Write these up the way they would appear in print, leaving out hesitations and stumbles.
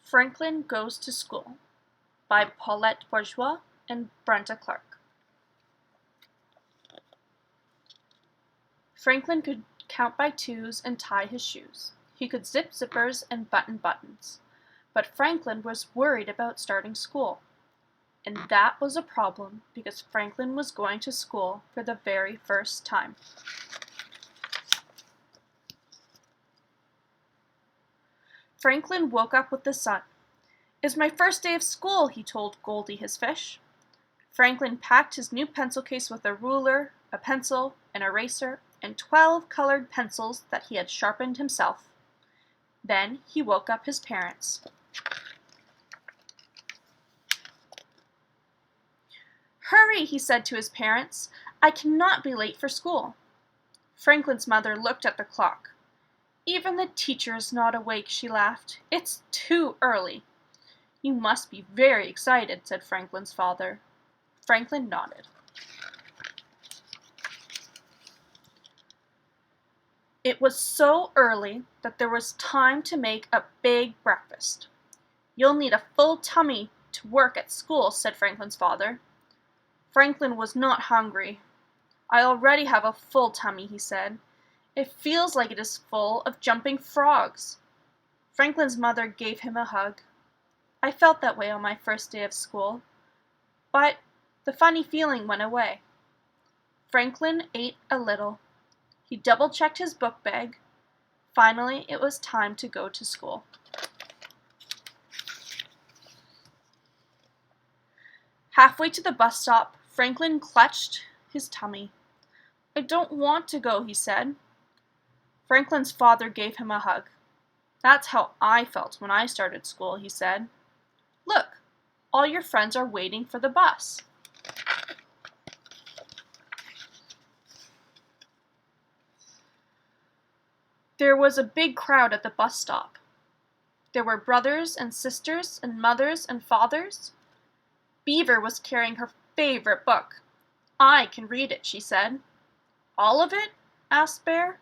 Franklin Goes to School by Paulette Bourgeois and Brenda Clark. Franklin could count by twos and tie his shoes. He could zip zippers and button buttons. But Franklin was worried about starting school. And that was a problem because Franklin was going to school for the very first time. Franklin woke up with the sun. "It's my first day of school," he told Goldie his fish. Franklin packed his new pencil case with a ruler, a pencil, an eraser, and 12 colored pencils that he had sharpened himself. Then he woke up his parents. "Hurry," he said to his parents. "I cannot be late for school." Franklin's mother looked at the clock. "Even the teacher is not awake," she laughed. "It's too early." "You must be very excited," said Franklin's father. Franklin nodded. It was so early that there was time to make a big breakfast. "You'll need a full tummy to work at school," said Franklin's father. Franklin was not hungry. "I already have a full tummy," he said. "It feels like it is full of jumping frogs." Franklin's mother gave him a hug. "I felt that way on my first day of school, but the funny feeling went away." Franklin ate a little. He double-checked his book bag. Finally, it was time to go to school. Halfway to the bus stop, Franklin clutched his tummy. "I don't want to go," he said. Franklin's father gave him a hug. "That's how I felt when I started school," he said. "Look, all your friends are waiting for the bus." There was a big crowd at the bus stop. There were brothers and sisters and mothers and fathers. Beaver was carrying her favorite book. "I can read it," she said. "All of it?" asked Bear.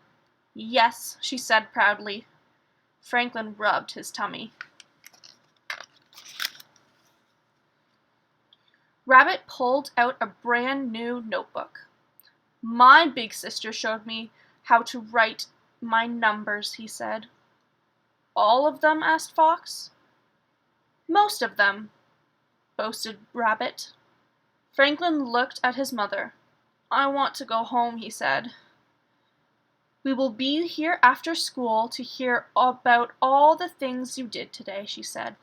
"Yes," she said proudly. Franklin rubbed his tummy. Rabbit pulled out a brand new notebook. "My big sister showed me how to write my numbers," he said. "All of them?" asked Fox. "Most of them," boasted Rabbit. Franklin looked at his mother. "I want to go home," he said. "We will be here after school to hear about all the things you did today," she said.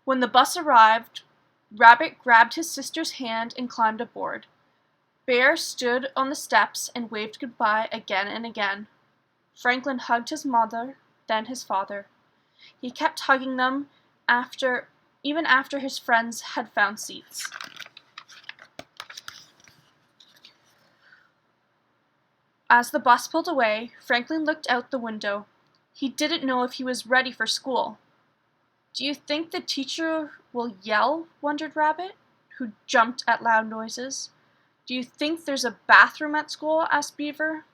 When the bus arrived, Rabbit grabbed his sister's hand and climbed aboard. Bear stood on the steps and waved goodbye again and again. Franklin hugged his mother, then his father. He kept hugging them even after his friends had found seats. As the bus pulled away, Franklin looked out the window. He didn't know if he was ready for school. "Do you think the teacher will yell?" wondered Rabbit, who jumped at loud noises. "Do you think there's a bathroom at school?" asked Beaver,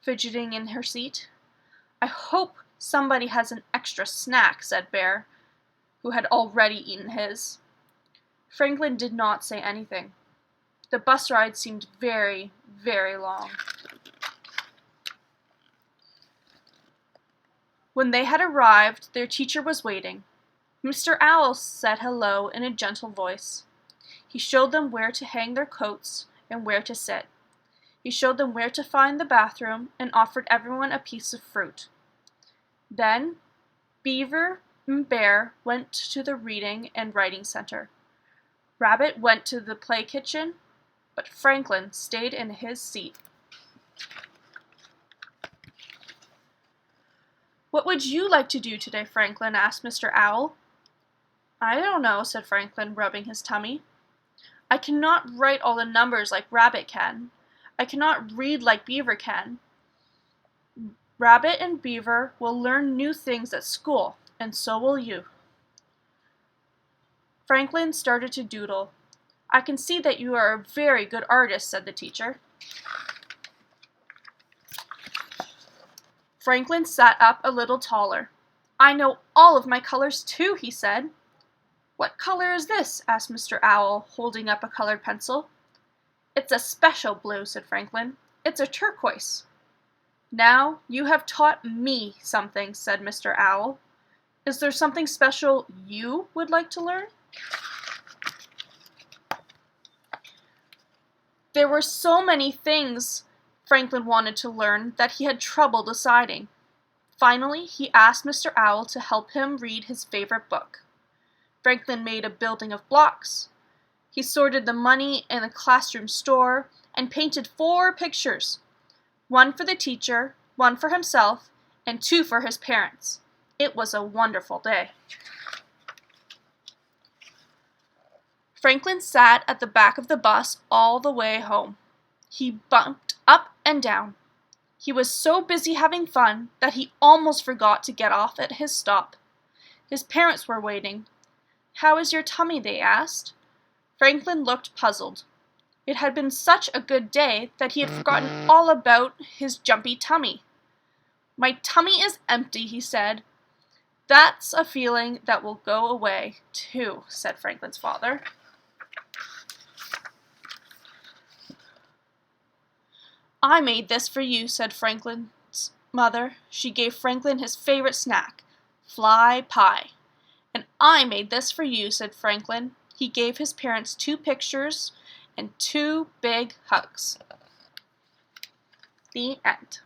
fidgeting in her seat. "I hope somebody has an extra snack," said Bear, who had already eaten his. Franklin did not say anything. The bus ride seemed very, very long. When they had arrived, their teacher was waiting. Mr. Owl said hello in a gentle voice. He showed them where to hang their coats and where to sit. He showed them where to find the bathroom and offered everyone a piece of fruit. Then Beaver and Bear went to the reading and writing center. Rabbit went to the play kitchen, but Franklin stayed in his seat. "What would you like to do today, Franklin?" asked Mr. Owl. "I don't know," said Franklin, rubbing his tummy. "I cannot write all the numbers like Rabbit can. I cannot read like Beaver can. Rabbit and Beaver will learn new things at school, and so will you." Franklin started to doodle. "I can see that you are a very good artist," said the teacher. Franklin sat up a little taller. "I know all of my colors too," he said. "What color is this?" asked Mr. Owl, holding up a colored pencil. "It's a special blue," said Franklin. "It's a turquoise." "Now you have taught me something," said Mr. Owl. "Is there something special you would like to learn?" There were so many things Franklin wanted to learn that he had trouble deciding. Finally, he asked Mr. Owl to help him read his favorite book. Franklin made a building of blocks. He sorted the money in the classroom store and painted 4 pictures, 1 for the teacher, 1 for himself, and 2 for his parents. It was a wonderful day. Franklin sat at the back of the bus all the way home. He bumped up and down. He was so busy having fun that he almost forgot to get off at his stop. His parents were waiting. "How is your tummy?" they asked. Franklin looked puzzled. It had been such a good day that he had forgotten all about his jumpy tummy. "My tummy is empty," he said. "That's a feeling that will go away, too," said Franklin's father. "I made this for you," said Franklin's mother. She gave Franklin his favorite snack, fly pie. "And I made this for you," said Franklin. He gave his parents 2 pictures and 2 big hugs. The end.